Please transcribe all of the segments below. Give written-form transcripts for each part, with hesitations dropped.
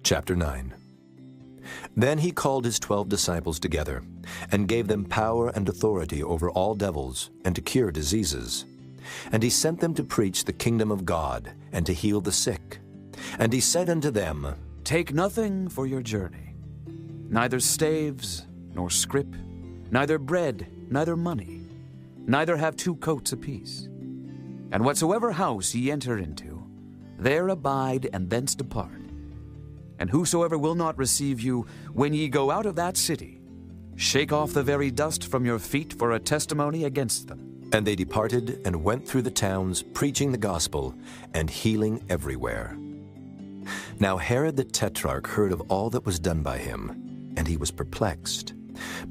Chapter 9. Then he called his 12 disciples together, and gave them power and authority over all devils, and to cure diseases. And he sent them to preach the kingdom of God, and to heal the sick. And he said unto them, Take nothing for your journey, neither staves, nor scrip, neither bread, neither money, neither have 2 coats apiece. And whatsoever house ye enter into, there abide, and thence depart. And whosoever will not receive you, when ye go out of that city, shake off the very dust from your feet for a testimony against them. And they departed and went through the towns, preaching the gospel, and healing everywhere. Now Herod the Tetrarch heard of all that was done by him, and he was perplexed,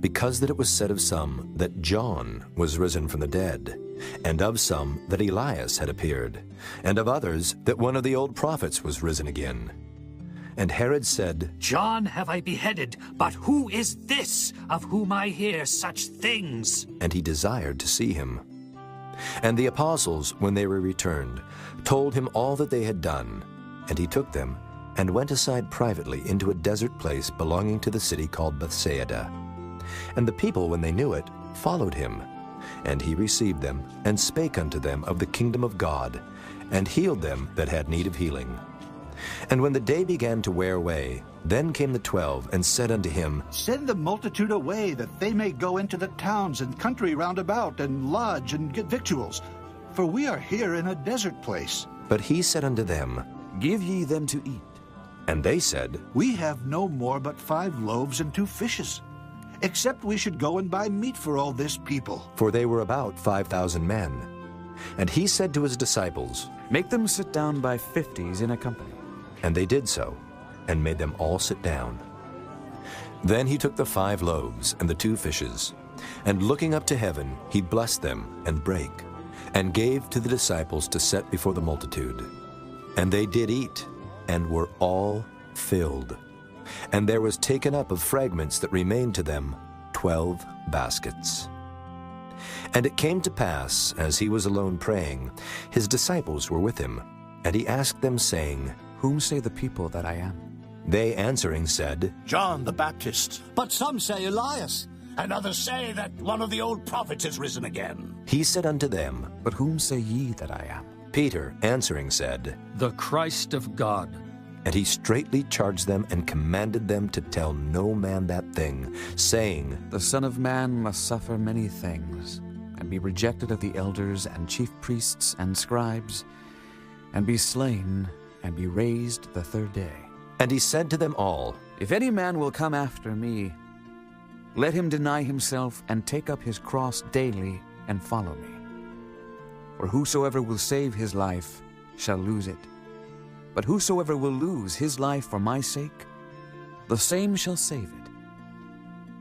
because that it was said of some that John was risen from the dead, and of some that Elias had appeared, and of others that one of the old prophets was risen again. And Herod said, John have I beheaded, but who is this of whom I hear such things? And he desired to see him. And the apostles, when they were returned, told him all that they had done. And he took them, and went aside privately into a desert place belonging to the city called Bethsaida. And the people, when they knew it, followed him. And he received them, and spake unto them of the kingdom of God, and healed them that had need of healing. And when the day began to wear away, then came the 12, and said unto him, Send the multitude away, that they may go into the towns and country round about, and lodge, and get victuals. For we are here in a desert place. But he said unto them, Give ye them to eat. And they said, We have no more but 5 loaves and 2 fishes, except we should go and buy meat for all this people. For they were about 5,000 men. And he said to his disciples, Make them sit down by 50s in a company. And they did so, and made them all sit down. Then he took the 5 loaves and the 2 fishes, and looking up to heaven, he blessed them, and brake, and gave to the disciples to set before the multitude. And they did eat, and were all filled. And there was taken up of fragments that remained to them 12 baskets. And it came to pass, as he was alone praying, his disciples were with him. And he asked them, saying, Whom say the people that I am? They answering said, John the Baptist. But some say Elias. And others say that one of the old prophets is risen again. He said unto them, But whom say ye that I am? Peter answering said, The Christ of God. And he straitly charged them, and commanded them to tell no man that thing, saying, The Son of Man must suffer many things, and be rejected of the elders and chief priests and scribes, and be slain, and be raised the 3rd day. And he said to them all, If any man will come after me, let him deny himself, and take up his cross daily, and follow me. For whosoever will save his life shall lose it. But whosoever will lose his life for my sake, the same shall save it.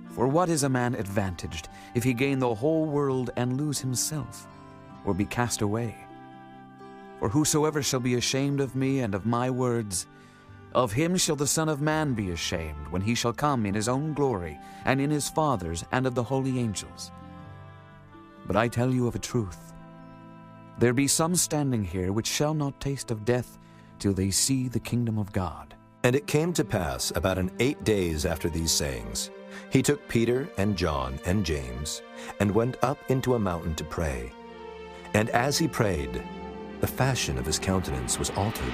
For what is a man advantaged if he gain the whole world and lose himself, or be cast away? For whosoever shall be ashamed of me and of my words, of him shall the Son of Man be ashamed, when he shall come in his own glory, and in his Father's, and of the holy angels. But I tell you of a truth, there be some standing here which shall not taste of death till they see the kingdom of God. And it came to pass about 8 days after these sayings, he took Peter and John and James, and went up into a mountain to pray. And as he prayed, the fashion of his countenance was altered,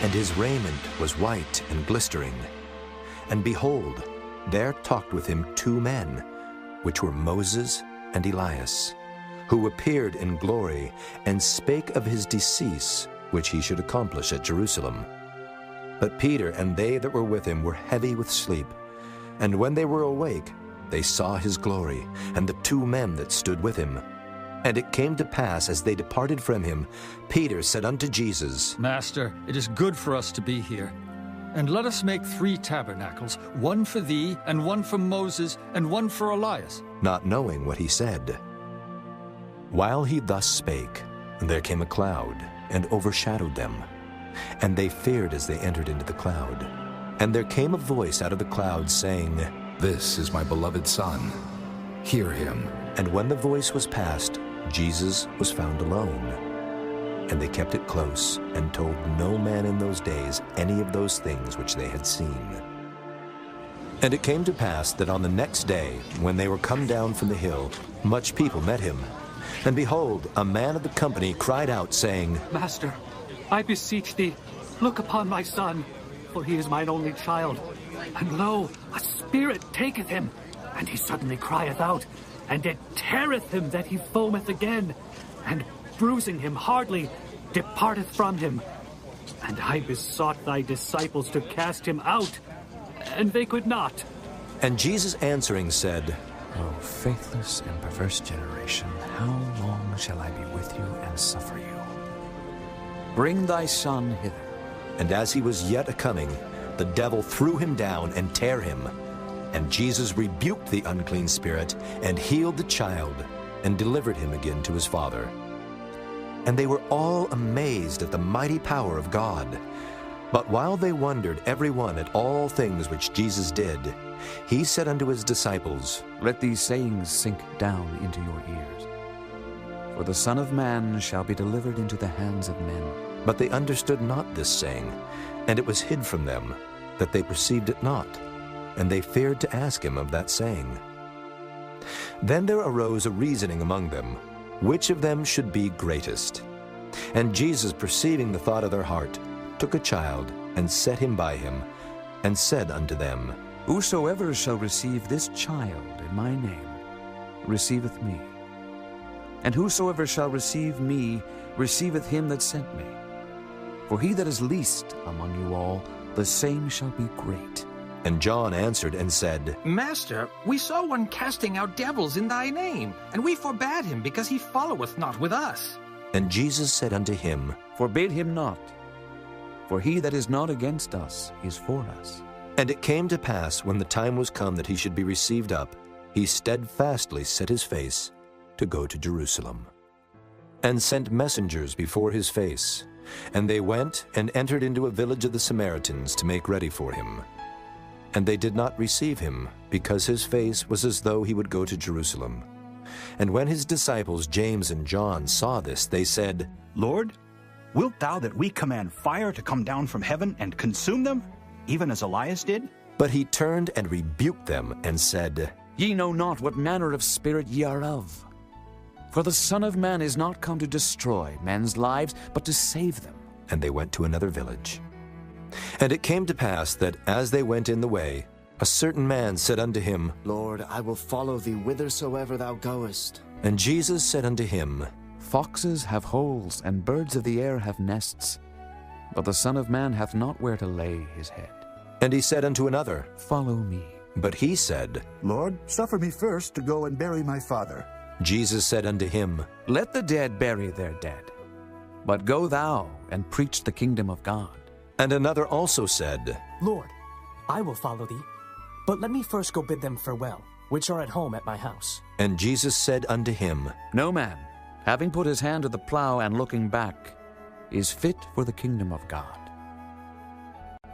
and his raiment was white and glistering. And behold, there talked with him 2 men, which were Moses and Elias, who appeared in glory, and spake of his decease, which he should accomplish at Jerusalem. But Peter and they that were with him were heavy with sleep. And when they were awake, they saw his glory, and the 2 men that stood with him. And it came to pass, as they departed from him, Peter said unto Jesus, Master, it is good for us to be here. And let us make 3 tabernacles, one for thee, and one for Moses, and one for Elias. not knowing what he said. While he thus spake, there came a cloud, and overshadowed them. And they feared as they entered into the cloud. And there came a voice out of the cloud, saying, This is my beloved Son. Hear him. And when the voice was past, Jesus was found alone. And they kept it close, and told no man in those days any of those things which they had seen. And it came to pass that on the next day, when they were come down from the hill, much people met him. And behold, a man of the company cried out, saying, Master, I beseech thee, look upon my son, for he is mine only child. And lo, a spirit taketh him, and he suddenly crieth out, and it teareth him that he foameth again, and bruising him hardly, departeth from him. And I besought thy disciples to cast him out, and they could not. And Jesus answering said, O faithless and perverse generation, how long shall I be with you and suffer you? Bring thy son hither. And as he was yet a-coming, the devil threw him down and tare him. And Jesus rebuked the unclean spirit, and healed the child, and delivered him again to his father. And they were all amazed at the mighty power of God. But while they wondered every one at all things which Jesus did, he said unto his disciples, Let these sayings sink down into your ears. For the Son of Man shall be delivered into the hands of men. But they understood not this saying, and it was hid from them, that they perceived it not, and they feared to ask him of that saying. Then there arose a reasoning among them, which of them should be greatest. And Jesus, perceiving the thought of their heart, took a child, and set him by him, and said unto them, Whosoever shall receive this child in my name, receiveth me. And whosoever shall receive me, receiveth him that sent me. For he that is least among you all, the same shall be great. And John answered and said, Master, we saw one casting out devils in thy name, and we forbade him, because he followeth not with us. And Jesus said unto him, Forbid him not, for he that is not against us is for us. And it came to pass, when the time was come that he should be received up, he steadfastly set his face to go to Jerusalem, and sent messengers before his face. And they went and entered into a village of the Samaritans to make ready for him. And they did not receive him, because his face was as though he would go to Jerusalem. And when his disciples James and John saw this, they said, Lord, wilt thou that we command fire to come down from heaven and consume them, even as Elias did? But he turned and rebuked them, and said, Ye know not what manner of spirit ye are of. For the Son of Man is not come to destroy men's lives, but to save them. And they went to another village. And it came to pass that as they went in the way, a certain man said unto him, Lord, I will follow thee whithersoever thou goest. And Jesus said unto him, Foxes have holes, and birds of the air have nests, but the Son of Man hath not where to lay his head. And he said unto another, Follow me. But he said, Lord, suffer me first to go and bury my father. Jesus said unto him, Let the dead bury their dead, but go thou and preach the kingdom of God. And another also said, Lord, I will follow thee, but let me first go bid them farewell, which are at home at my house. And Jesus said unto him, No man, having put his hand to the plow and looking back, is fit for the kingdom of God.